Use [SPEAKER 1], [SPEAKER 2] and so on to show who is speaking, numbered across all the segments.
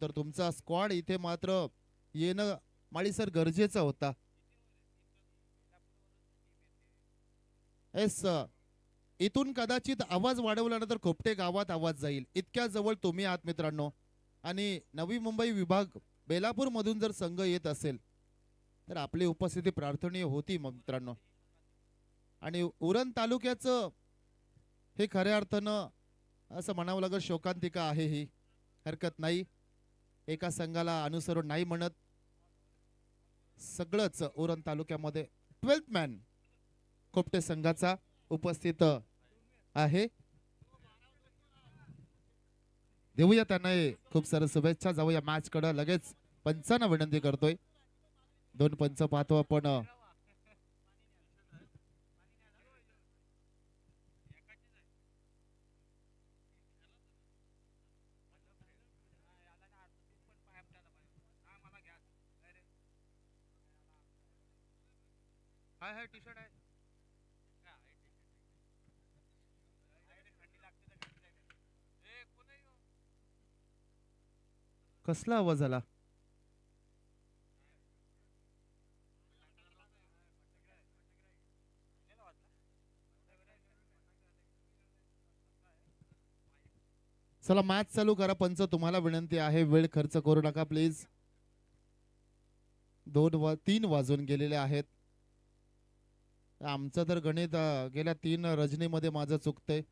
[SPEAKER 1] तर तुमचा स्क्वॉड इथे मात्र येणं माळीसर गरजेचा होता. एस इथून कदाचित आवाज वाढवल्यानंतर खोपटे गावात आवाज जाईल, इतक्या जवळ तुम्ही आहात मित्रांनो. आणि नवी मुंबई विभाग बेलापूर मधून जर संघ येत असेल तर आपली उपस्थिती प्रार्थनीय होती मित्रांनो. आणि उरण तालुक्याचं हे खऱ्या अर्थानं असं म्हणावं लागेल शोकांतिका आहे. ही हरकत नाही, एका संघाला अनुसरून नाही म्हणत. सगळंच उरण तालुक्यामध्ये 12th मॅन खोपटे संघाचा उपस्थित आहे. देऊया त्यांना खूप साऱ्या शुभेच्छा. जाऊया मॅच कडे लगेच. पंचांना विनंती करतोय, 2 पंच पाहतो आपण. हाय टी शर्ट आहे. कसला आवाज आला? चला मॅच चालू करा. पंच तुम्हाला विनंती आहे, वेळ खर्च करू नका प्लीज. 3 वाजून गेलेले आहेत. आमचं तर गणित गेल्या 3 रजनीमध्ये माझं चुकतंय.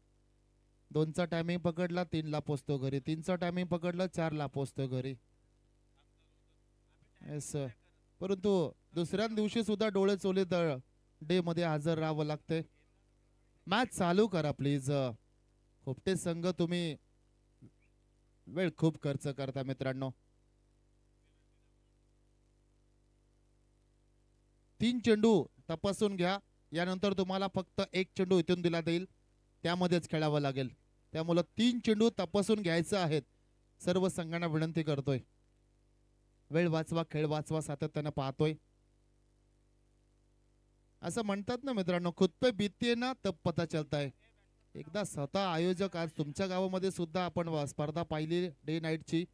[SPEAKER 1] 2चा टायमिंग पकडला 3ला पोचतो घरी, 3चा टायमिंग पकडला 4ला पोचतो घरी. येस, परंतु दुसऱ्या दिवशी सुद्धा डोळे चोले तर डे मध्ये हजर राहावं लागते. मॅच चालू करा प्लीज. खोपटे संघ तुम्ही वेळ खूप खर्च करता मित्रांनो. 3 चेंडू तपासून घ्या. यानंतर तुम्हाला फक्त 1 चेंडू इथून दिला जाईल, त्यामध्येच खेळावं लागेल. त्यामुळे 3 चेंडू तपासून घ्यायचे आहेत. सर्व संघांना विनंती करतोय, वेळ वाचवा, खेळ वाचवा, सातत्यानं पाहतोय. असं म्हणतात ना मित्रांनो, खुद पे बीतते ना तब पता चलता है. एकदा स्वतः आयोजक, आज तुमच्या गावामध्ये सुद्धा आपण स्पर्धा पाहिली डे नाईटची.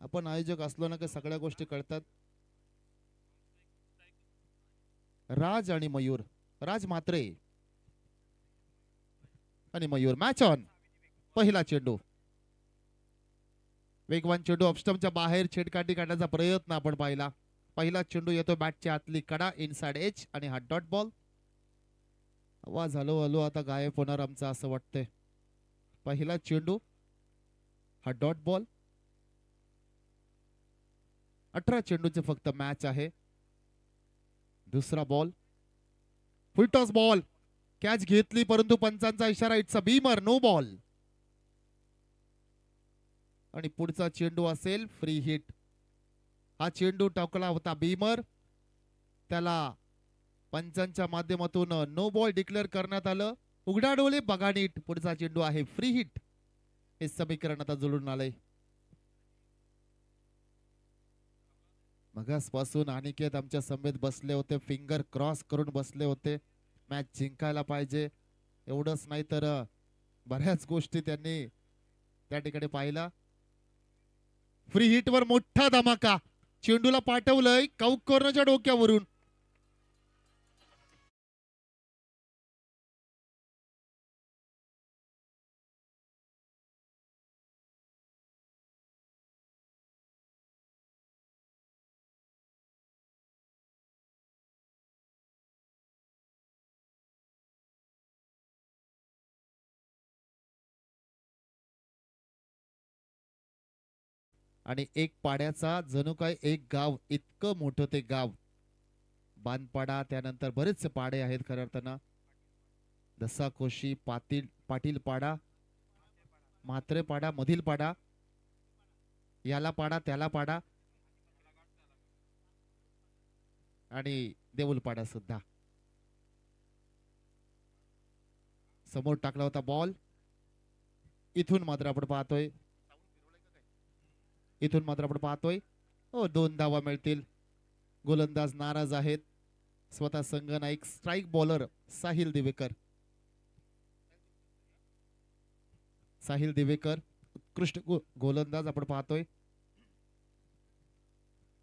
[SPEAKER 1] आपण आयोजक असलो ना की सगळ्या गोष्टी कळतात. राज आणि मयूर, राज म्हात्रे आणि मयूर. Match on. पहिला चेंडू, वेगवान चेंडू ऑफस्टमच्या बाहेर छेडकाठी काढण्याचा प्रयत्न आपण पाहिला. पहिला चेंडू येतो बॅटच्या आतली कडा, इनसाइड एज, आणि हा डॉट बॉल. आवाज हलो हलो आता गायब होणार आमचा असं वाटतंय. पहिला चेंडू, हा डॉट बॉल. 18 चेंडूचे फक्त मॅच आहे. दुसरा बॉल, फुलटॉस बॉल, कॅच घेतली परंतु पंचांचा इशारा, it's a beamer, no ball. आणि पुढचा चेंडू असेल फ्री हिट. हा चेंडू टाकला होता बीमर, त्याला पंचांच्या माध्यमातून नो बॉल डिक्लेअर करण्यात आलं. उघडा डोळे बघा नीट, पुढचा चेंडू आहे फ्री हिट. हे समीकरण आता जुळून आलंय. मगासपासून अनिकेत आमच्या समेत बसले होते, फिंगर क्रॉस करून बसले होते. मॅच जिंकायला पाहिजे एवढंच नाही तर बऱ्याच गोष्टी त्यांनी त्या ठिकाणी पाहिला. फ्री हिट वर मोठा धमाका, चेंडूला पाठवलंय काउक कॉर्नरच्या डोक्यावरून. आणि एक पाड्याचा जणू काय एक गाव, इतकं मोठं ते गाव. बांधपाडा, त्यानंतर बरेचसे पाडे आहेत खऱ्या अर्थानं. दसा कोशी, पाटील पाडा, म्हात्रे पाडा, मधील पाडा, याला पाडा, त्याला पाडा आणि देऊलपाडा सुद्धा. समोर टाकला होता बॉल. इथून मात्र आपण पाहतोय, इथून मात्र आपण पाहतोय, हो 2 धावा मिळतील. गोलंदाज नाराज आहेत. स्वतः संघ नाईक, स्ट्राईक बॉलर साहिल दिवेकर. साहिल दिवेकर उत्कृष्ट गोलंदाज आपण पाहतोय.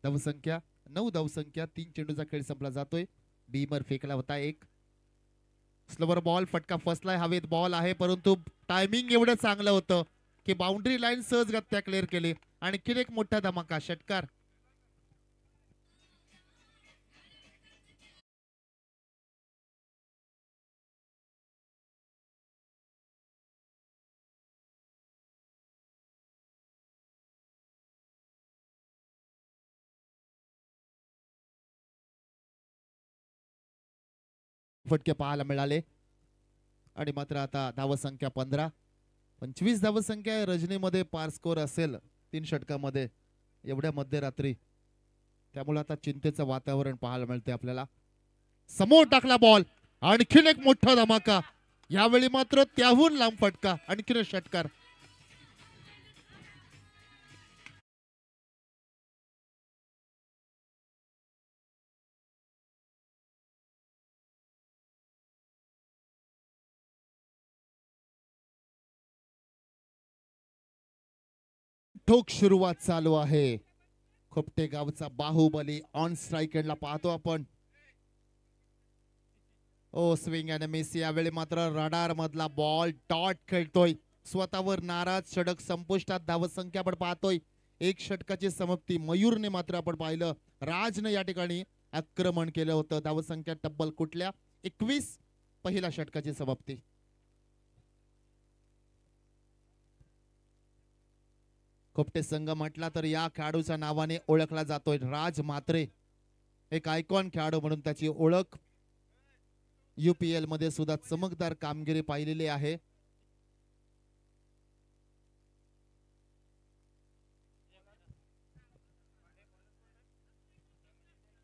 [SPEAKER 1] धावसंख्या 9 धावसंख्या. 3 चेंडूचा खेळ संपला जातोय. बीमर फेकला होता एक. स्लोवर बॉल फटका फसलाय. हवेत बॉल आहे परंतु टायमिंग एवढं चांगलं होतं की बाउंड्री लाईन सहजगत्या क्लिअर केली. आणखीन एक मोठा धमाका षटकार. फटके पाहायला मिळाले आणि मात्र आता धावसंख्या 15. 25 धावसंख्या रजनीमध्ये पार स्कोर असेल 3 षटकामध्ये एवढ्या मध्यरात्री. त्यामुळे आता चिंतेचं वातावरण पाहायला मिळते आपल्याला. समोर टाकला बॉल. आणखीन एक मोठा धमाका. यावेळी मात्र त्याहून लांब फटका. आणखीन षटकार. ठोक सुरुवात चालू आहे. खोपटे गावचा बाहुबली ऑन स्ट्राइक एंडला पाहतो आपण. ओ स्विंग अँड मिस. यावेळी मात्र रडार मधला बॉल डॉट खेळतोय. स्वतःवर नाराज. षटक संपुष्टात. धावसंख्या आपण पाहतोय 1 षटकाची समाप्ती. मयूरने मात्र आपण पाहिलं राजने या ठिकाणी आक्रमण केलं होतं. धावसंख्या तब्बल कुठल्या 21. पहिल्या षटकाची समाप्ती. खोपटे संघ म्हटला तर या खेळाडूच्या नावाने ओळखला जातोय. राज म्हात्रे एक आयकॉन खेळाडू म्हणून त्याची ओळख. UPL मध्ये सुद्धा चमकदार कामगिरी पाहिलेली आहे.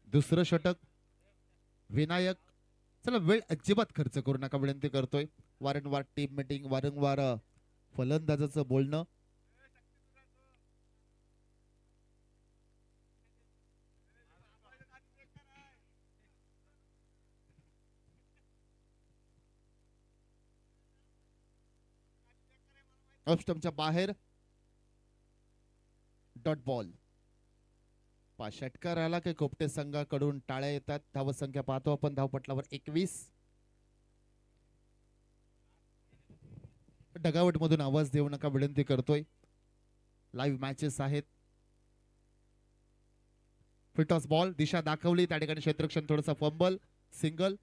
[SPEAKER 1] दुसरं षटक. विनायक. चला वेळ अजिबात खर्च करू नका विनंती करतोय. वारंवार टीम मीटिंग. वारंवार फलंदाजाचं बोलणं. ऑफस्टंपच्या बाहेर. Dot ball. षटकार आला की खोपटे संघाकडून टाळ्या येतात. धावसंख्या पाहतो आपण धावपटलावर 21. डगावट मधून आवाज देऊ नका विनंती करतोय. लाईव्ह मॅचेस आहेत. फिटॉस बॉल. दिशा दाखवली त्या ठिकाणी क्षेत्ररक्षण थोडंसं फंबल. सिंगल.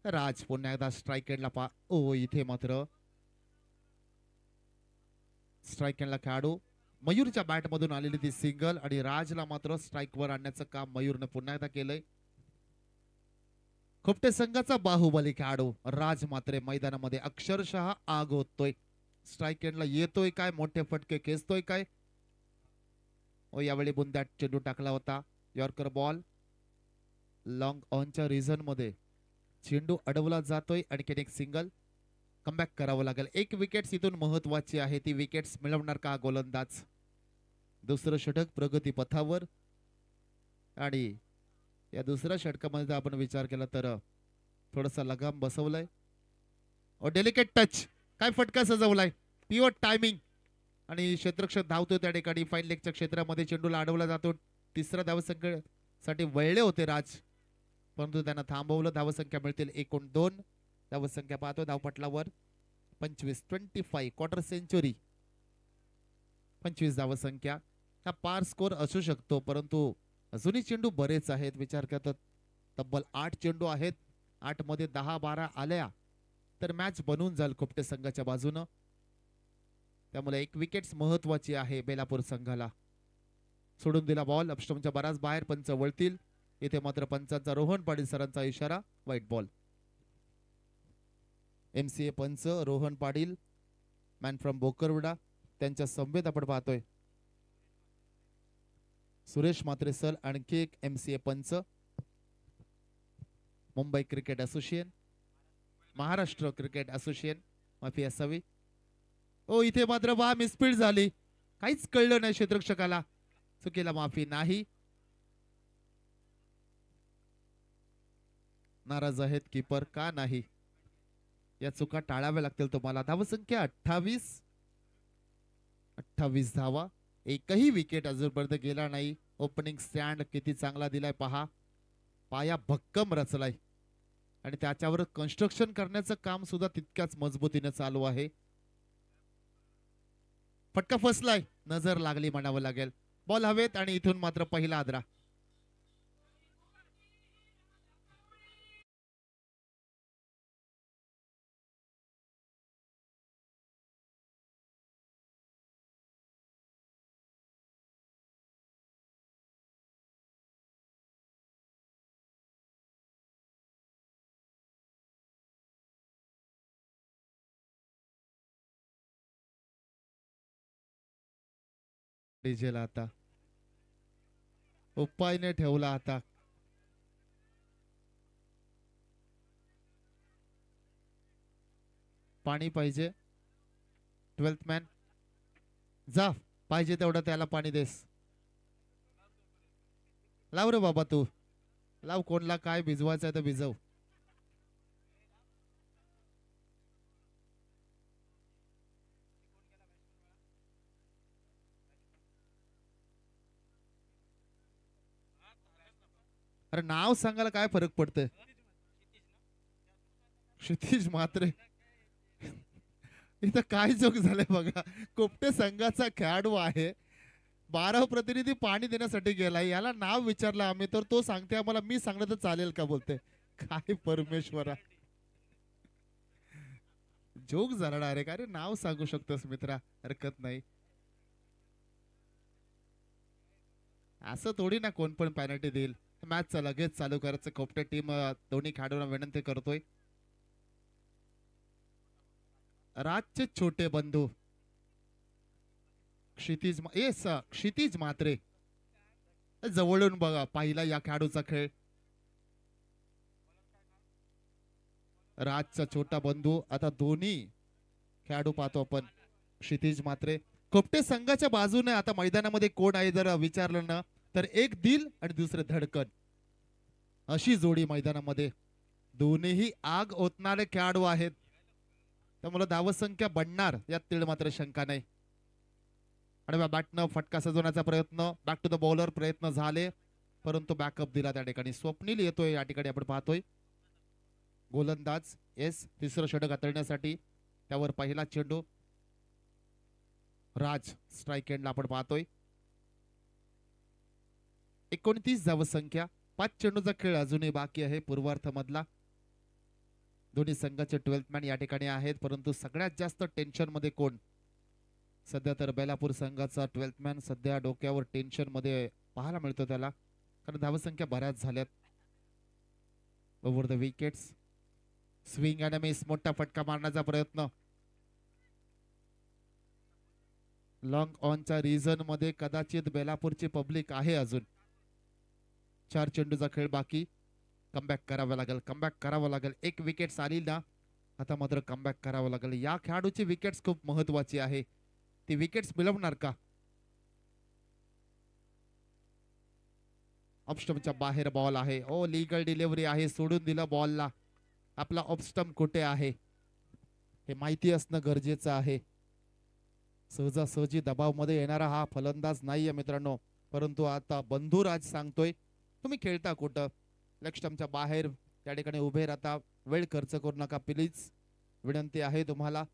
[SPEAKER 1] राज पुन्हा एकदा स्ट्राइक एंडला पा. ओ इथे मात्र स्ट्राइक एंडला खेळाडू. मयूरच्या बॅट मधून आलेली ती सिंगल आणि राजला मात्र स्ट्राइक वर आणण्याचं काम मयूरने पुन्हा एकदा केलंय. खोपटे संघाचा बाहुबली खेळाडू राज मात्रे मैदानामध्ये अक्षरशः आग होतोय. स्ट्राइक एंडला येतोय काय. मोठे फटके खेचतोय काय. ओ यावेळी बुंद्यात चेंडू टाकला होता. Yorker ball. लॉंग ऑनच्या रिझन मध्ये चेंडू अडवला जातोय. आणखीन एक सिंगल. कमबॅक करावं लागेल. 1 विकेट इथून महत्वाची आहे. ती विकेट्स मिळवणार का गोलंदाज. दुसरं षटक प्रगती पथावर. आणि या दुसऱ्या षटकामध्ये आपण विचार केला तर थोडासा लगाम बसवलाय. ओ डेलिकेट टच. काय फटका सजवलाय. Pure timing. आणि क्षेत्ररक्षक धावतो त्या ठिकाणी. फाईन लेगच्या क्षेत्रामध्ये चेंडूला अडवला जातो. तिसऱ्या धावसंख्येसाठी वळले होते राज परंतु त्यांना थांबवलं. धावसंख्या मिळतील एकूण 2. धावसंख्या पाहतो धावपटलावर 25. 25 क्वार्टर सेंचुरी. 25 धावसंख्या. हा पार स्कोर असू शकतो परंतु अजूनही चेंडू बरेच आहेत. विचार करतात तब्बल 8 चेंडू आहेत. 8 मध्ये 10-12 आल्या तर मॅच बनून जाईल खोपटे संघाच्या बाजूनं. त्यामुळे 1 विकेट महत्वाची आहे बेलापूर संघाला. सोडून दिला बॉल. अपस्टंपच्या बराच बाहेर. पंच वळतील. इथे मात्र पंचांचा रोहन पाटील सरांचा इशारा. White ball. MCA पंच रोहन पाटील मॅन फ्रॉम बोकरवडा त्यांच्या संवेद आपण पाहतोय. सुरेश म्हात्रे सर आणखी एक MCA पंच. Mumbai cricket association. Maharashtra cricket association माफी असावी. ओ इथे मात्र वा मिसफील्ड झाली. काहीच कळलं नाही क्षेत्ररक्षकाला. चुकीला माफी नाही. नाराज आहेत कीपर का नाही. या चुका टाळाव्या लागतील तुम्हाला. धावसंख्या 28. 28 धावा. एकही विकेट अजूनपर्यंत गेला नाही. ओपनिंग स्टँड किती चांगला दिलाय पहा. पाया भक्कम रचलाय आणि त्याच्यावर कन्स्ट्रक्शन करण्याचं काम सुद्धा तितक्याच मजबूतीने चालू आहे. फटका फसलाय, नजर लागली म्हणावं लागेल. बॉल हवेत आणि इथून मात्र पहिला आदरा. डीजेला आता उपायने ठेवला आता. पाणी पाहिजे. 12th मॅन जा, पाहिजे तेवढं त्याला पाणी देस. लाव रे बाबा तू लाव, कोणला काय भिजवायचं तर भिजव. अरे नाव सांगायला काय फरक पडतंय. क्षितिज मात्रे. इथं काय जोक झालंय बघा. कोपटे संघाचा खेळाडू आहे, 12 प्रतिनिधी पाणी देण्यासाठी गेलाय, याला नाव विचारलं आम्ही तर तो सांगते आम्हाला मी सांगणं तर चालेल का बोलते. काय परमेश्वरा, जोक झाला डायरेक्ट. अरे नाव सांगू शकतोस मित्रा, हरकत नाही. असं थोडी ना कोण पण पेनल्टी देईल. मॅच लगेच चालू करायचं. कोपटे टीम दोन्ही खेळाडूंना विनंती करतोय. राजचे छोटे बंधू क्षितिज मात्रे जवळून बघा पाहिला या खेळाडूचा खेळ. राजचा छोटा बंधू. आता दोन्ही खेळाडू पाहतो आपण. क्षितिज मात्रे कोपटे संघाच्या बाजूने आता मैदानामध्ये कोण आहे जर विचारलं ना तर एक दिल आणि दुसरे धडकन, अशी जोडी मैदानामध्ये. दोन्हीही आग ओतणारे खेळाडू आहेत, त्यामुळे धावसंख्या बनणार यात तीळ मात्र शंका नाही. आणि बॅटनं फटका सजवण्याचा प्रयत्न, बॅक टू द बॉलर प्रयत्न झाले परंतु बॅकअप दिला त्या ठिकाणी. स्वप्नील येतोय या ठिकाणी आपण पाहतोय. गोलंदाज एस तिसरं षटक हाताळण्यासाठी. त्यावर पहिला चेंडू. राज स्ट्राईक एंडला आपण पाहतोय. 29 धावसंख्या. 5 चेंडूचा खेळ अजूनही बाकी आहे पूर्वार्ध मधला. दोन्ही संघाचे 12th मॅन या ठिकाणी आहेत, परंतु सगळ्यात जास्त टेन्शन मध्ये कोण? सध्या तर बेलापूर संघाचा 12th मॅन सध्या डोक्यावर टेन्शन मध्ये पाहायला मिळतो त्याला, कारण धावसंख्या बऱ्याच झाल्यात. Over the wickets. Swing and miss. मोठा फटका मारण्याचा प्रयत्न. लॉंग ऑनच्या रिझन मध्ये कदाचित बेलापूरची पब्लिक आहे अजून. 4 चेंडूचा खेळ बाकी. कमबॅक करावा लागेल, कमबॅक करावं लागेल. एक विकेट आली ना आता मात्र कमबॅक करावं लागेल. या खेळाडूची विकेट्स खूप महत्वाची आहे. ती विकेट्स मिळवणार का? ऑफस्टम्पच्या बाहेर बॉल आहे. ओ लीगल डिलिव्हरी आहे, सोडून दिलं बॉलला. आपला ऑफस्टम्प कुठे आहे हे माहिती असणं गरजेचं आहे. सहजासहजी दबाव मध्ये येणारा हा फलंदाज नाहीये मित्रांनो, परंतु आता बंधुराज सांगतोय तुम्ही खेळता कुठं? लेग स्टंपच्या बाहेर त्या ठिकाणी उभे राहता. वेळ खर्च करू नका प्लीज, विनंती आहे तुम्हाला.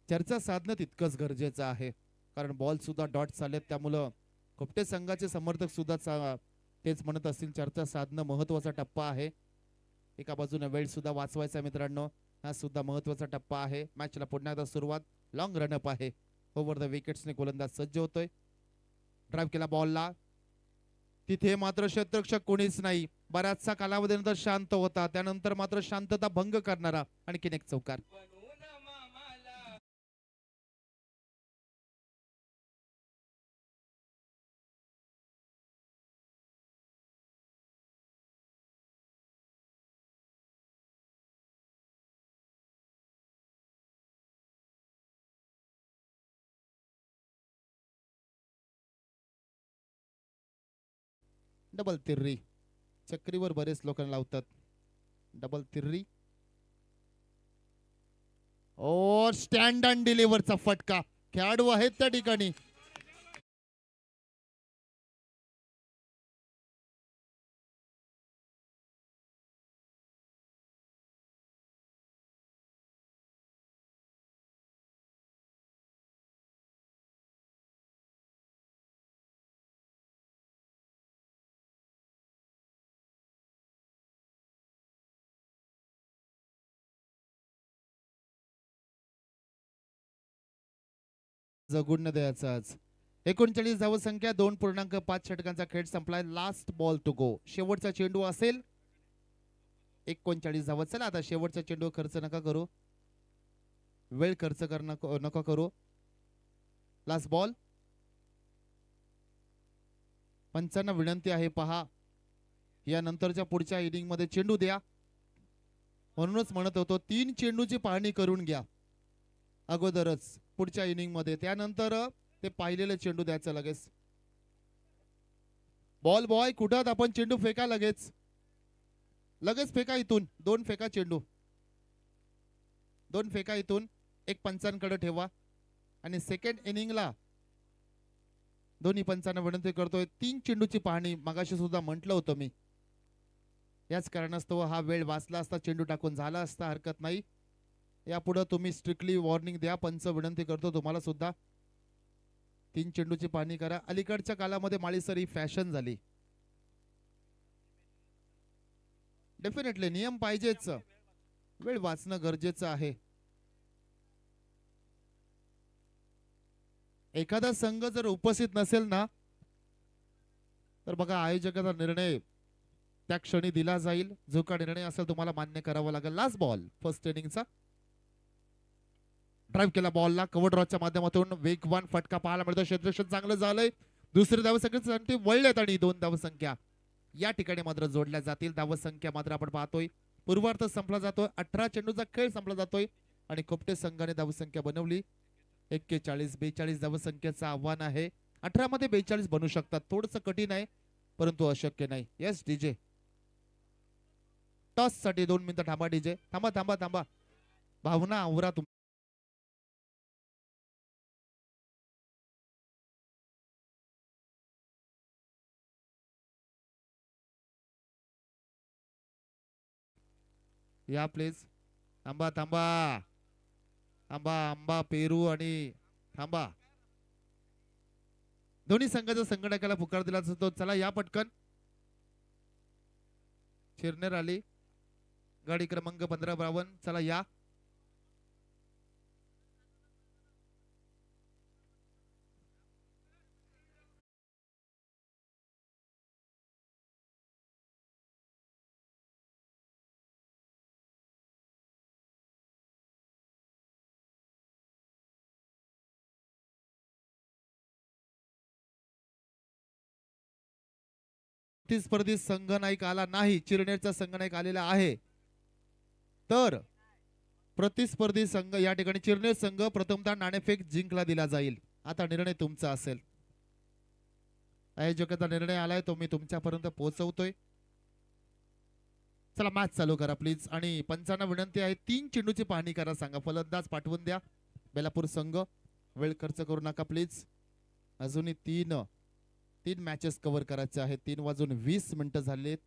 [SPEAKER 1] चर्चा साधणं तितकंच गरजेचं आहे, कारण बॉल सुद्धा डॉट चालेत. त्यामुळं कोपटे संघाचे समर्थक सुद्धा तेच म्हणत असतील, चर्चा साधणं महत्वाचा टप्पा आहे. एका बाजूने वेळ सुद्धा वाचवायचा मित्रांनो, हा सुद्धा महत्वाचा टप्पा आहे. मॅचला पुन्हा एकदा सुरुवात. लॉंग रनअप आहे. ओव्हर द विकेट्सने गोलंदाज सज्ज होतोय. ड्राईव्ह केला बॉलला. तिथे मात्र क्षेत्ररक्षक कोणीच नाही. बऱ्याचसा कालावधीनंतर शांत होता, त्यानंतर मात्र शांतता भंग करणारा आणखीन एक चौकार. डबल तिर्री. चक्रीवर बरेच लोकांना लावतात. डबल तिर्री. ओ स्टँड अँड डिलिव्हरचा फटका. खेळाडू आहेत त्या ठिकाणी. जगून न द्यायचं आज. 39 धावसंख्या, 2.5 षटकांचा खेळ संपलाय. Last ball to go. शेवटचा चेंडू असेल. 39 धावत. चला आता शेवटचा चेंडू खर्च नका करू, वेळ खर्च नका करू. Last ball. पंचांना विनंती आहे, पहा या नंतरच्या पुढच्या इनिंग मध्ये चेंडू द्या. म्हणूनच म्हणत होतो 3 चेंडूची पाहणी करून घ्या अगोदरच पुढच्या इनिंग मध्ये, त्यानंतर ते पाहिलेले चेंडू द्यायचं लगेच. बॉल बॉय कुठं आपण चेंडू फेका लगेच, लगेच फेका इथून. 2 फेका चेंडू, 2 फेका इथून. एक पंचांकडे ठेवा आणि सेकंड इनिंगला दोन्ही पंचांना विनंती करतोय 3 चेंडूची पाहणी. मगाशी सुद्धा म्हटलं होतं मी, याच कारणास्तव हा वेळ वाचला असता, चेंडू टाकून झाला असता, हरकत नाही. यापुढे तुम्ही स्ट्रिक्टली वॉर्निंग द्या. पंच विनंती करतो तुम्हाला सुद्धा 3 चेंडूची पाहणी करा. अलीकडच्या काळामध्ये माळी सर ही फॅशन झाली. डेफिनेटली नियम पाहिजेच, वेळ वाचणं गरजेचं आहे. एखादा संघ जर उपस्थित नसेल ना, तर बघा आयोजकाचा निर्णय त्या क्षणी दिला जाईल. जो का निर्णय असेल तुम्हाला मान्य करावा लागेल. लास्ट बॉल फर्स्ट इनिंगचा. ड्राईव्ह केला बॉलला, कव्हर ड्रॉच्या माध्यमातून वेगवान फटका पाहायला मिळतो. क्षेत्ररक्षण चांगलं झालंय. दुसरी धावसंख्येसाठी वळलेत आणि 2 धावसंख्या या ठिकाणी मात्र जोडल्या जातील. धावसंख्या मात्र आपण पाहतोय पूर्वार्ध संपला जातोय. 18 चेंडूचा खेळ संपला जातोय आणि खोपटे संघाने धावसंख्या बनवली 41. 42 धावसंख्येचं आव्हान आहे. 18 मध्ये 42 बनू शकतात. थोडंसं कठीण आहे परंतु अशक्य नाही. येस डीजे, टॉस साठी 2 मिनिटं थांबा. डीजे थांबा थांबा थांबा. भावना आवरा तुम या प्लीज. थांबा थांबा थांबा. आंबा पेरू आणि थांबा. दोन्ही संघाच्या संघटकाला पुकार दिला जातो. चला या पटकन. शिरनेर आली गाडी क्रमांक 1552. चला या. प्रतिस्पर्धी संघ नायक आला नाही, चिरनेरचा संघ नायक आलेला आहे, तर प्रतिस्पर्धी संघ या ठिकाणी चिरनेर संघ प्रथमतः नाणेफेक जिंकला दिला जाईल. आता निर्णय तुमचा असेल. आयोजकाचा निर्णय आलाय तो मी तुमच्यापर्यंत पोहोचवतोय. चला मॅच चालू करा प्लीज. आणि पंचांना विनंती आहे 3 चेंडूची पाहणी करा. सांगा फलंदाज पाठवून द्या. बेलापूर संघ वेळ खर्च करू नका प्लीज. अजूनही 3 मॅचेस कव्हर करायचे आहेत. 3:20 झालेत.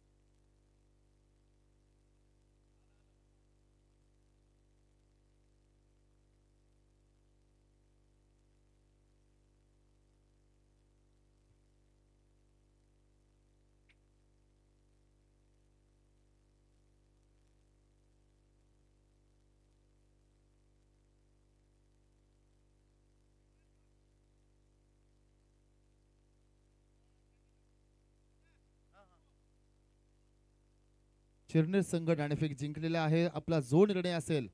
[SPEAKER 1] चिरनेर संघ नाणेफेक जिंकलेला आहे. आपला जो निर्णय असेल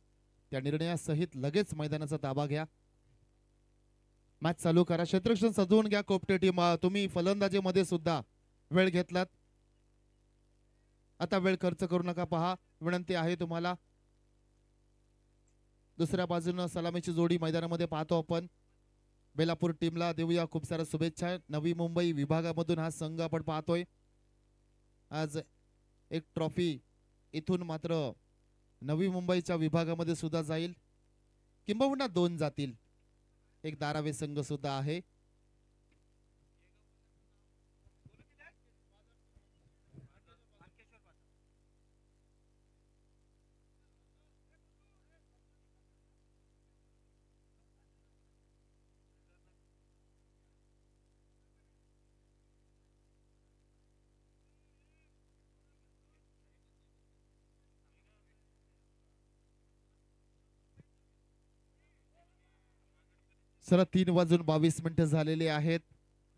[SPEAKER 1] त्या निर्णयासहित लगेच मैदानाचा ताबा घ्या. मॅच चालू करा. क्षेत्ररक्षण सजवून घ्या. कोपटे टीम तुम्ही फलंदाजीमध्ये सुद्धा वेळ घेतलात. आता वेळ खर्च करू नका. पहा विनंती आहे तुम्हाला. दुसऱ्या बाजूने सलामीची जोडी मैदानामध्ये पाहतो आपण. बेलापूर टीमला देऊया खूप साऱ्या शुभेच्छा. नवी मुंबई विभागामधून हा संघ आपण पाहतोय. आज एक ट्रॉफी इथून मात्र नवी मुंबईच्या विभागामध्ये सुद्धा जाईल, किंबहुना 2 जातील. एक धारावी संघ सुद्धा आहे. सर 3:22 झालेले आहेत.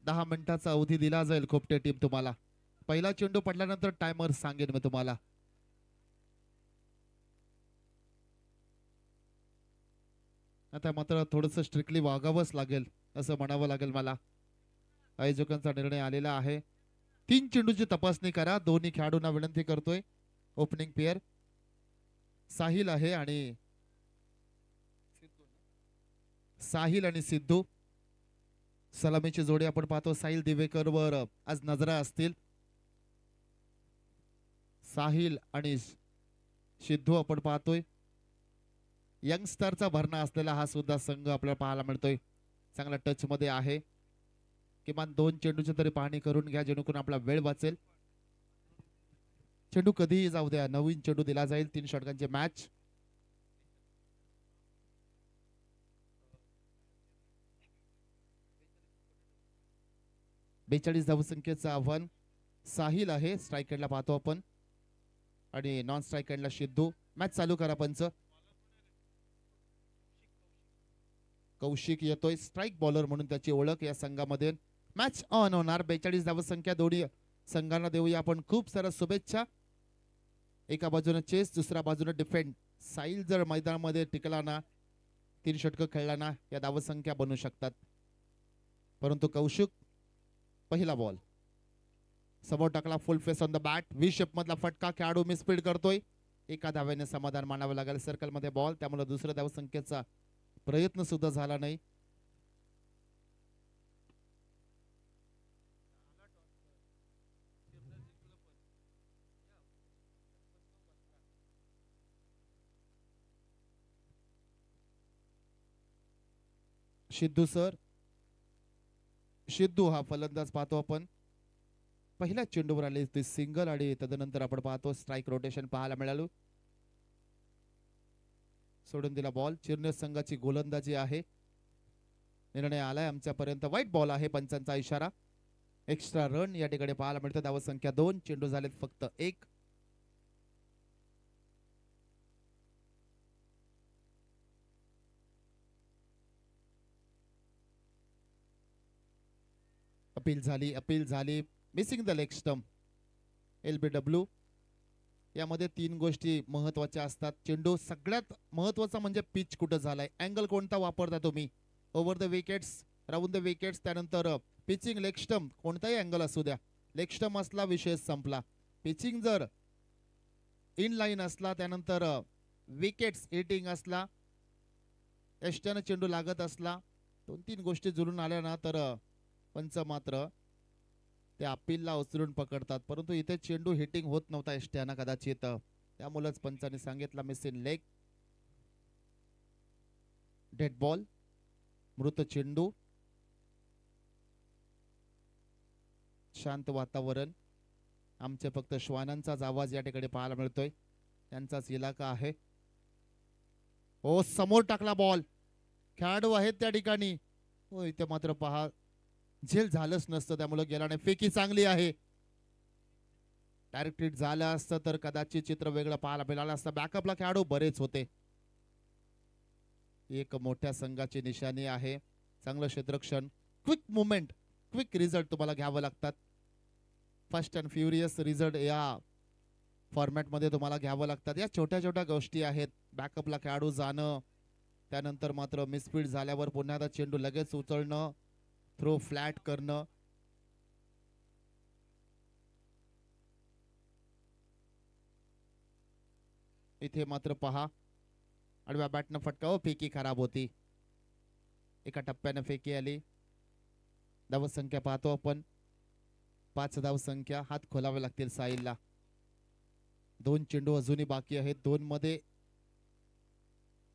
[SPEAKER 1] 10 मिनिटाचा अवधी दिला जाईल खोपटे टीम तुम्हाला. पहिला चेंडू पडल्यानंतर टायमर सांगेन मी तुम्हाला. आता मात्र थोडंसं स्ट्रिक्टली वागावंच लागेल असं म्हणावं लागेल मला. आयोजकांचा निर्णय आलेला आहे. 3 चेंडूची तपासणी करा. दोन्ही खेळाडूंना विनंती करतोय. ओपनिंग पेअर साहिल आहे आणि सिद्धू. सलामीची जोडी आपण पाहतो. साहिल दिवेकर वर आज नजरा असतील. साहिल आणि सिद्धू आपण पाहतोय. यंगस्टरचा भरणा असलेला हा सुद्धा संघ आपल्याला पाहायला मिळतोय. चांगला टच मध्ये आहे. किमान 2 चेंडूची तरी पाहणी करून घ्या जेणेकरून आपला वेळ वाचेल. चेंडू कधीही जाऊ द्या. नवीन चेंडू दिला जाईल. 3 षटकांची मॅच. बेचाळीस धावसंख्येचं आव्हान. साहिल आहे स्ट्राईक एंडला पाहतो आपण आणि नॉन स्ट्राईक एंडला सिद्धू. मॅच चालू करा पंच. कौशिक येतोय स्ट्राईक बॉलर म्हणून त्याची ओळख या संघामध्ये. मॅच ऑन होणार. 42 धावसंख्या दोन्ही संघांना देऊया आपण खूप साऱ्या शुभेच्छा. एका बाजूने चेस दुसऱ्या बाजूने डिफेंड. साहिल जर मैदानामध्ये टिकला ना 3 षटकं खेळला ना या धावसंख्या बनू शकतात. परंतु कौशिक पहिला बॉल समोर टाकला. फुल face on the bat. V shape मधला फटका. खेळाडू मिसफील्ड करतोय. एका धाव्याने समाधान मानावं लागेल. सर्कल मध्ये बॉल त्यामुळे दुसऱ्या धावसंख्येचा प्रयत्न सुद्धा झाला नाही. सिद्धू सर. सिद्धू हा फलंदाज पाहतो आपण. पहिल्या चेंडूवर आले ते सिंगल आणि तदनंतर आपण पाहतो स्ट्राईक रोटेशन पाहायला मिळालं. सोडून दिला बॉल. चिरनेर संघाची गोलंदाजी आहे. निर्णय आलाय आमच्यापर्यंत. वाईट बॉल आहे. पंचांचा इशारा. एक्स्ट्रा रन या ठिकाणी पाहायला मिळतं. धावसंख्या 2. चेंडू झालेत फक्त 1. अपील झाली. Missing the leg stump. LBW. यामध्ये 3 गोष्टी महत्वाच्या असतात. चेंडू सगळ्यात महत्वाचा म्हणजे पिच कुठं झालाय. अँगल कोणता वापरता तुम्ही. Over the wickets, round the wickets, त्यानंतर पिचिंग लेग स्टंप. कोणताही अँगल असू द्या. लेग स्टंप असला विषय संपला. पिचिंग जर इन लाईन असला त्यानंतर विकेट्स हिटिंग असला एष्ट्यानं चेंडू लागत असला 2-3 गोष्टी जुळून आल्या ना तर पंच मात्र ते अपीलला उचलून पकडतात. परंतु इथे चेंडू हिटिंग होत नव्हता एष्ट्याना कदाचित. त्यामुळेच पंचांनी सांगितलं मिसिंग लेग. Dead ball. मृत चेंडू. शांत वातावरण. आमचे फक्त श्वानांचाच आवाज या ठिकाणी पाहायला मिळतोय. त्यांचाच इलाका आहे. ओ समोर टाकला बॉल. खेळाडू आहेत त्या ठिकाणी. हो इथे मात्र पहा झेल झालंच नसतं त्यामुळे गेला नाही. फेकी चांगली आहे. डायरेक्ट हिट झालं असतं तर कदाचित चित्र वेगळं पाहायला मिळालं असतं. बॅकअपला खेळाडू बरेच होते. एक मोठ्या संघाची निशाणी आहे. चांगलं क्षेत्ररक्षण. क्विक मुवमेंट, क्विक रिझल्ट तुम्हाला घ्यावं लागतात. फास्ट अँड फ्युरियस रिझल्ट या फॉर्मॅट मध्ये तुम्हाला घ्यावं लागतात. या छोट्या छोट्या गोष्टी आहेत. बॅकअपला खेळाडू जाणं, त्यानंतर मात्र मिसफील्ड झाल्यावर पुन्हा चेंडू लगेच उचलणं, थ्रो फ्लॅट करणं. इथे मात्र पहा आडव्या बॅटनं फटका. फेकी खराब होती. एका टप्प्याने फेकी आली. धावसंख्या पाहतो आपण 5 धावसंख्या. हात खोलावे लागतील साहिलला. 2 चेंडू अजूनही बाकी आहेत. 2 मध्ये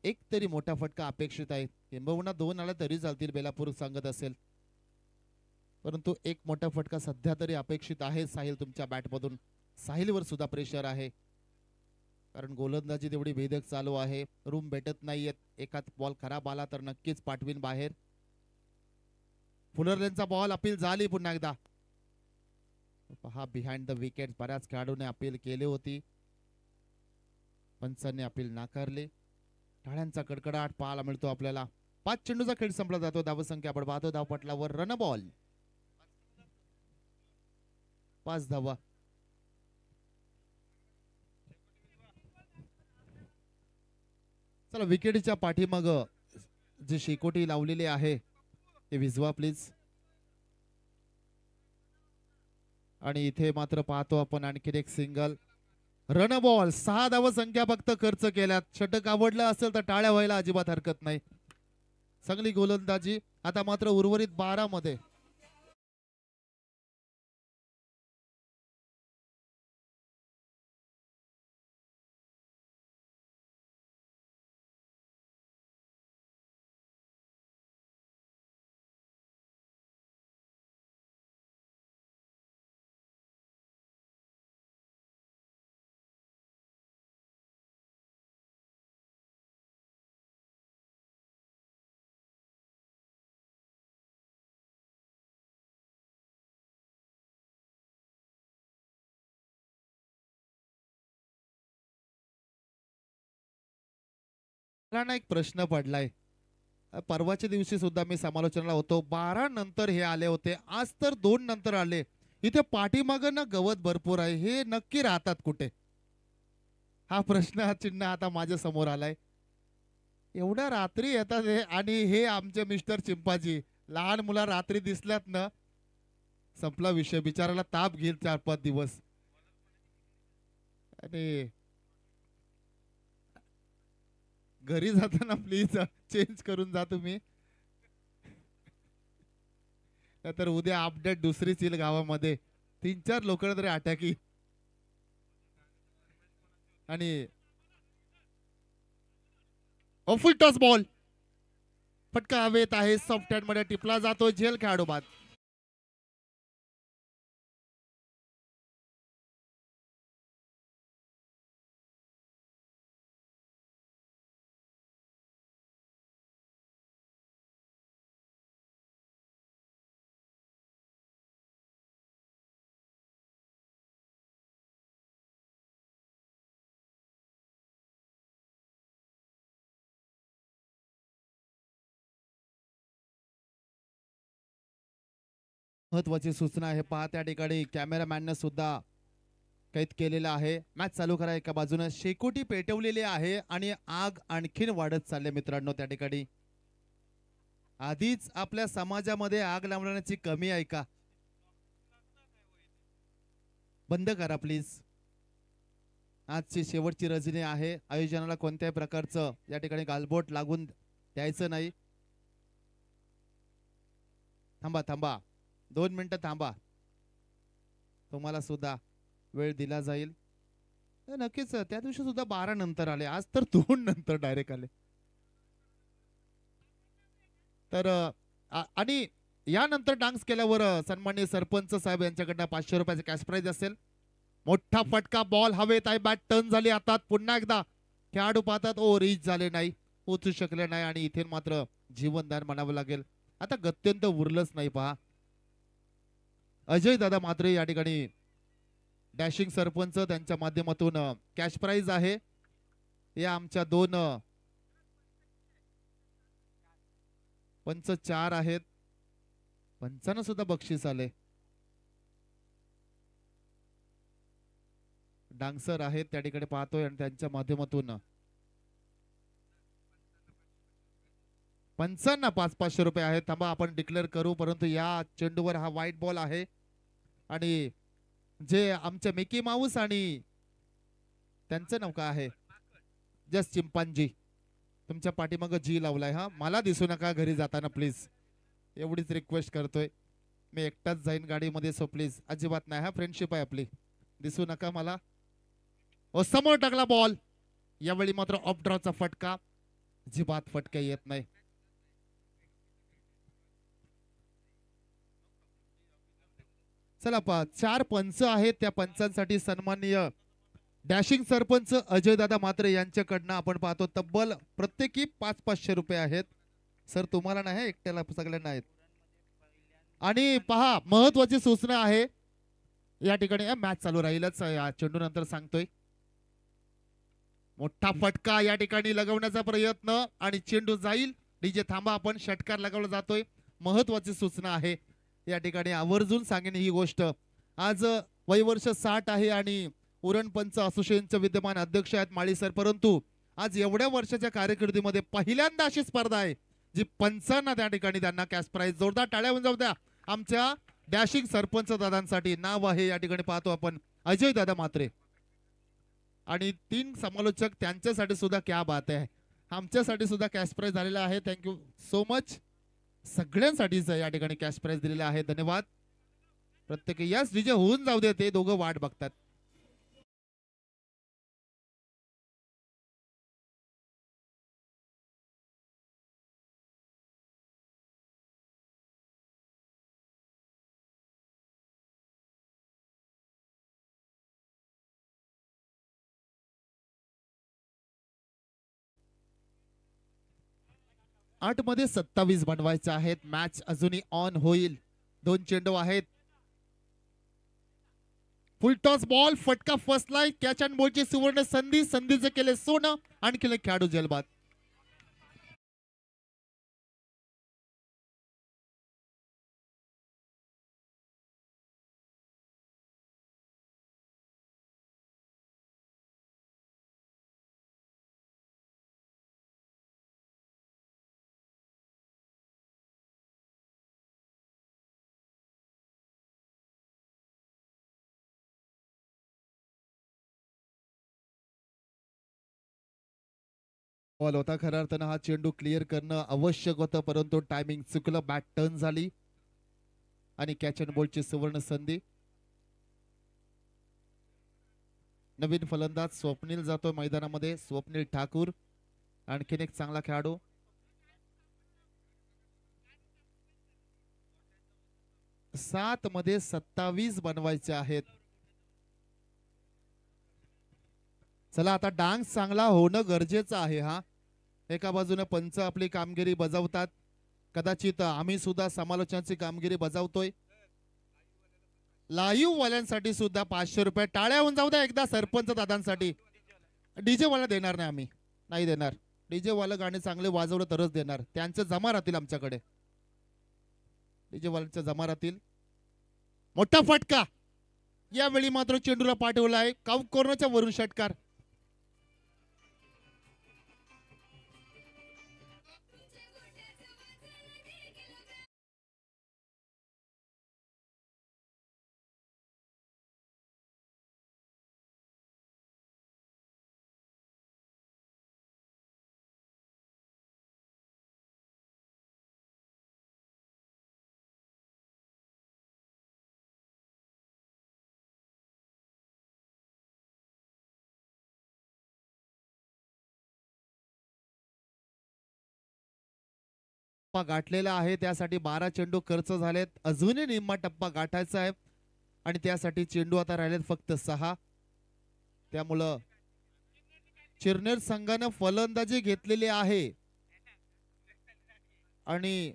[SPEAKER 1] एक तरी मोठा फटका अपेक्षित आहे. किंबहुना 2 आला तरी चालतील बेलापूर सांगत असेल. परंतु एक मोठा फटका सध्या तरी अपेक्षित आहे साहिल तुमच्या बॅटमधून. साहिलवर सुद्धा प्रेशर आहे कारण गोलंदाजी तेवढी भेदक चालू आहे. रूम भेटत नाहीयेत. एकाच बॉल खराब आला तर नक्कीच पाठवीन बाहेर. फुलरलेनचा बॉल. अपील झाली पुन्हा एकदा. पहा बिहाइंड द विकेट. बऱ्याच खेळाडूने अपील केली होती. पंचांनी अपील नाकारले. टाळ्यांचा कडकडाट पाहायला मिळतो आपल्याला. 5 चेंडूचा खेळ संपला जातो. धावसंख्या आपण पाहतो धावपटलावर रन बॉल 5 धावा. चला विकेटच्या पाठीमाग जी शेकोटी लावलेली आहे ते विझवा प्लीज. आणि इथे मात्र पाहतो आपण आणखीन एक सिंगल. रन बॉल 6 धाव संख्या फक्त खर्च केल्यात. षटक आवडलं असेल तर टाळ्या व्हायला अजिबात हरकत नाही. चांगली गोलंदाजी. आता मात्र उर्वरित 12 मध्ये मला एक प्रश्न पडलाय. परवाच्या दिवशी सुद्धा मी समालोचनाला होतो. 12 नंतर हे आले होते. आज तर 2 नंतर आले. इथे पाठीमाग ना गवत भरपूर आहे. हे नक्की राहतात कुठे? हा प्रश्न चिन्ह आता माझ्या समोर आलाय. एवढ्या रात्री येतात हे. आणि हे आमचे मिस्टर चिंपाजी लहान मुला रात्री दिसल्यात ना संपला विषय. बिचाराला ताप घेईल 4-5 दिवस. आणि घरी जाताना प्लीज चेंज करून जा तुम्ही. तर उद्या अपडेट दुसरीच येईल गावामध्ये. 3-4 लोक तरी अटॅकी. आणि फुल टॉस बॉल फटका हवेत आहे. सॉफ्ट हँड मध्ये टिपला जातो. झेल खेळाडू बाद. महत्वाची सूचना आहे पहा. त्या ठिकाणी कॅमेरामॅनने सुद्धा कैद केलेला आहे. मॅच चालू करा. एका बाजूने शेकोटी पेटवलेली आहे आणि आग आणखीन वाढत चालले मित्रांनो. त्या ठिकाणी आधीच आपल्या समाजामध्ये आग लावण्याची कमी आहे का? बंद करा प्लीज. आजची शेवटची रजनी आहे. आयोजनाला कोणत्याही प्रकारचं या ठिकाणी गालबोट लागून द्यायचं नाही. थांबा थांबा 2 मिनिटं थांबा. तुम्हाला सुद्धा वेळ दिला जाईल. नक्कीच त्या दिवशी सुद्धा 12 नंतर आले. आज तर 2 नंतर डायरेक्ट आले. तर आणि यानंतर डान्स केल्यावर सन्माननीय सरपंच साहेब यांच्याकडनं 500 रुपयाचे कॅश प्राइज असेल. मोठा फटका. बॉल हवेत आहे. बॅट टर्न झाली. आता पुन्हा एकदा खेळाडू पाहतात. ओ रीच झाले नाही. पोचू शकले नाही. आणि इथे मात्र जीवनदान म्हणावं लागेल. आता गत्यंत उरलंच नाही पहा. अजय दादा मात्रे या ठिकाणी डॅशिंग सरपंच त्यांच्या माध्यमातून कॅश प्राइज आहे. या आमच्या 2 पंच 4 आहेत. पंचांना सुद्धा बक्षीस आले. डान्सर आहेत त्या ठिकाणी पाहतोय आणि त्यांच्या माध्यमातून पंचांना 500 रुपये आहेत. थांबा आपण डिक्लेअर करू. परंतु या चेंडूवर हा व्हाईट बॉल आहे आणि जे आमचे मिकी माऊस आणि त्यांचं नाव काय आहे जस्ट चिंपांजी तुमच्या पाठीमागं जी लावलाय. हा मला दिसू नका घरी जाताना प्लीज. एवढीच रिक्वेस्ट करतोय. मी एकटाच जाईन गाडीमध्ये. सो प्लीज अजिबात नाही. हा फ्रेंडशिप आहे आपली. दिसू नका मला. ओ समोर टाकला बॉल. यावेळी मात्र ऑफ ड्रॉचा फटका. अजिबात फटका येत नाही. चला 4 पंच आहेत. त्या पंचांसाठी सन्माननीय डॅशिंग सरपंच अजय दादा मात्रे यांच्याकडनं आपण पाहतो तब्बल प्रत्येकी 500 रुपये आहेत. सर तुम्हाला नाही एकट्याला सगळ्यांना आहेत. आणि पहा महत्वाची सूचना आहे या ठिकाणी. मॅच चालू राहीलच. चेंडू नंतर सांगतोय. मोठा फटका या ठिकाणी लगवण्याचा प्रयत्न आणि चेंडू जाईल डीजे थांबा, आपण षटकार लगावला जातोय. महत्वाची सूचना आहे या ठिकाणी, आवर्जून सांगेन ही गोष्ट. आज वयवर्ष 60 आहे आणि उरणपंच असोसिएशनचे विद्यमान अध्यक्ष आहेत माळी सर, परंतु आज एवढ्या वर्षाच्या कारकिर्दीमध्ये पहिल्यांदा अशी स्पर्धा आहे जी पंचांना त्या ठिकाणी त्यांना कॅश प्राइज. जोरदार टाळ्या होऊन जाऊ द्या आमच्या डॅशिंग सरपंच दादांसाठी. नाव आहे या ठिकाणी पाहतो आपण अजय दादा म्हात्रे, आणि 3 समालोचक त्यांच्यासाठी सुद्धा क्या बात आहे. आमच्यासाठी सुद्धा कॅश प्राइज झालेला आहे. Thank you so much. सगळ्यांसाठीच या ठिकाणी कॅश प्राइज दिलेला आहे. धन्यवाद प्रत्येक. यस डीजे होऊन जाऊ दे, ते दोघं वाट बघतात. आठ मध्ये 27 बनवायचे आहेत. मॅच अजूनही ऑन होईल. 2 चेंडू आहेत. फुल टॉस बॉल, फटका फर्स्ट लाईन, कॅच अँड बॉलची सुवर्ण संधी. संधीचे केले सोनं, आणखी एक खेळाडू जेलबाद. बॉल होता, खऱ्या अर्थानं हा चेंडू क्लिअर करणं आवश्यक होतं, परंतु टायमिंग चुकलं. बॅट टर्न झाली आणि कॅच अँड बॉलची सुवर्ण संधी. नवीन फलंदाज स्वप्नील जातोय मैदानामध्ये. स्वप्नील ठाकूर आणखीन एक चांगला खेळाडू. सात मध्ये 27 बनवायचे आहेत. चला आता डान्स चांगला होणं गरजेचं आहे. हा एका बाजूने पंच आपली कामगिरी बजावतात, कदाचित आम्ही सुद्धा समालोचनाची कामगिरी बजावतोय. लाईव्ह वाल्यांसाठी सुद्धा 500 रुपये. टाळ्या होऊन जाऊ द्या एकदा सरपंच दादांसाठी. डीजे वाला देणार नाही, आम्ही नाही देणार. डीजे वाला गाणे चांगले वाजवलं तरच देणार. त्यांचे जमा राहतील आमच्याकडे. डीजे वाल्यांच्या जमा राहतील. मोठा फटका यावेळी मात्र चेंडूला पाठवला आहे. काउंट कॉर्नरच्या वरून षटकार. गाठलेला आहे, त्यासाठी 12 चेंडू खर्च झालेत. अजूनही निम्मा टप्पा गाठायचा आहे आणि त्यासाठी चेंडू आता राहिलेत फक्त 6. त्यामुळं चिरनेर संघानं फलंदाजी घेतलेली आहे आणि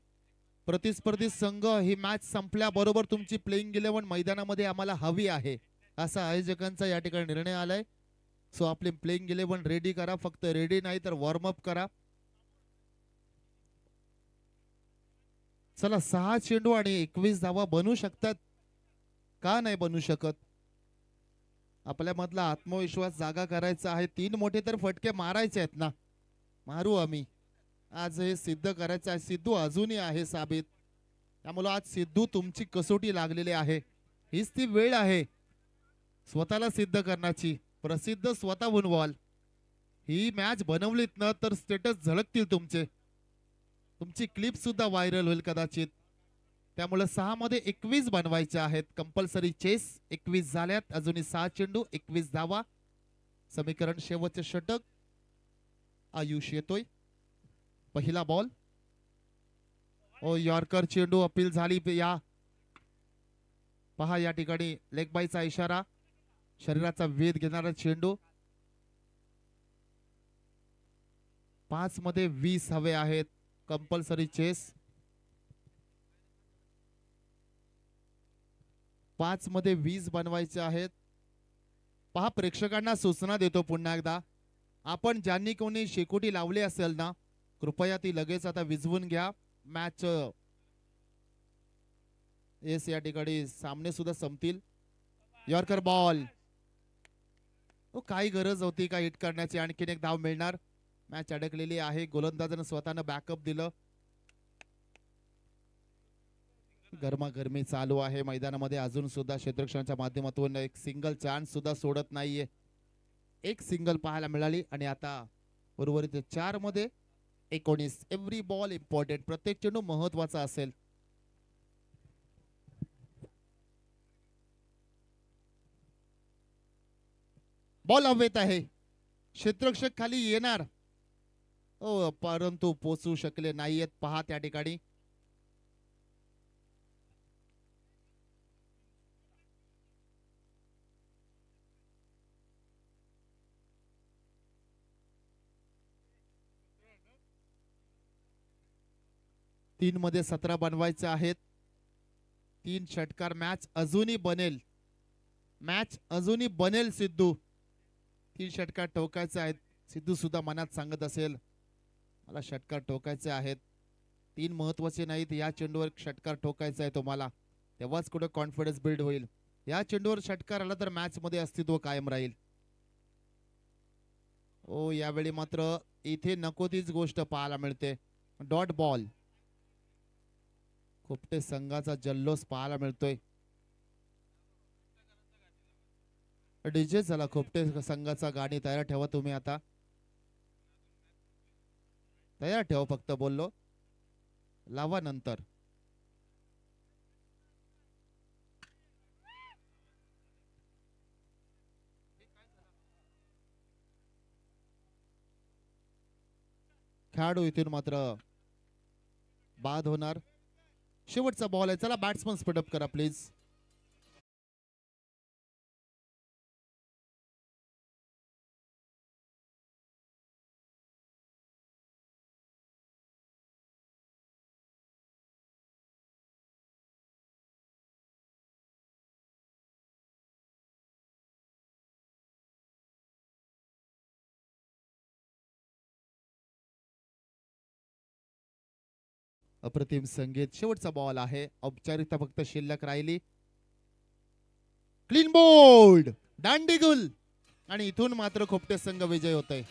[SPEAKER 1] प्रतिस्पर्धी संघ ही मॅच संपल्याबरोबर तुमची प्लेइंग 11 मैदानामध्ये आम्हाला हवी आहे असा आयोजकांचा या ठिकाणी निर्णय आलाय. सो आपली प्लेइंग 11 रेडी करा. फक्त रेडी नाही तर वॉर्मअप करा. चला 6 चेंडू आणि 21 धावा बनू शकतात का नाही बनू शकत. आपल्या मधला आत्मविश्वास जागा करायचा आहे. 3 मोठे तर फटके मारायचे आहेत ना, मारू आम्ही. आज हे सिद्ध करायचं आहे. सिद्धू अजूनही आहे साबित. त्यामुळे आज सिद्धू तुमची कसोटी लागलेली आहे. हीच ती वेळ आहे स्वतःला सिद्ध करण्याची. प्रसिद्ध स्वतःहून व्हाल. ही मॅच बनवलीत ना तर स्टेटस झळकतील तुमचे. तुमची क्लिप सुद्धा व्हायरल होईल कदाचित. त्यामुळे 6 मध्ये 21 बनवायचे आहेत. कंपल्सरी चेस 21 झाल्यात. अजूनही 6 चेंडू 21 धावा. समीकरण शेवटचे षटक. आयुष येतोय. पहिला बॉल. ओ यॉर्कर चेंडू अपील झाली. या पहा या ठिकाणी लेग बायचा इशारा. शरीराचा वेध घेणारा चेंडू. 5 मध्ये 20 हवे आहेत. Compulsory chess. 5 मध्ये 20 बनवायचे आहेत. पहा प्रेक्षकांना सूचना देतो पुन्हा एकदा. आपण ज्यांनी कोणी शेकोटी लावली असेल ना कृपया ती लगेच आता विझवून घ्या. मॅच येस या ठिकाणी सामने सुद्धा संपतील. Yorker ball. काही गरज होती का हिट करण्याची. आणखीन एक धाव मिळणार. मॅच अडकलेली आहे. गोलंदाजानं स्वतःनं बॅकअप दिलं. गरमागरमी चालू आहे मैदानामध्ये. अजून सुद्धा क्षेत्ररक्षणाच्या माध्यमातून एक सिंगल चान्स सुद्धा सोडत नाहीये. एक सिंगल पाहायला मिळाली आणि आता उर्वरित 4 मध्ये 19. Every ball important. प्रत्येक चेंडू महत्वाचा असेल. बॉल हवेत आहे. क्षेत्ररक्षक खाली येणार परंतु पोचू शकले नाहीयेत. पहा त्या ठिकाणी तीन मध्ये 17 बनवायचे आहेत. 3 षटकार. मॅच अजूनही बनेल. मॅच अजूनही बनेल सिद्धू. 3 षटकार ठोकायचे आहेत. सिद्धू सुद्धा मनात सांगत असेल मला षटकार ठोकायचे आहेत. 3 महत्वाचे नाहीत. या चेंडूवर षटकार ठोकायचा आहे तुम्हाला. तेव्हाच कुठे कॉन्फिडन्स बिल्ड होईल. या चेंडूवर षटकार आला तर मॅच मध्ये अस्तित्व कायम राहील. यावेळी मात्र इथे नको तीच गोष्ट पाहायला मिळते. Dot ball. खोपटे संघाचा जल्लोष पाहायला मिळतोय. डीजे झाला खोपटे संघाचा. गाणी तयार ठेवा तुम्ही. आता तयार ठेवा फक्त बोललो. लावा नंतर. खेळाडू इथून मात्र बाद होणार. शेवटचा बॉल आहे. चला बॅट्समन स्पीडअप करा प्लीज. अप्रतिम संगीत. शेवटचा बॉल आहे. औपचारिकता फक्त शिल्लक राहिली. Clean bowled. दांडीगुल. आणि इथून मात्र खोपटे संघ विजय होतोय.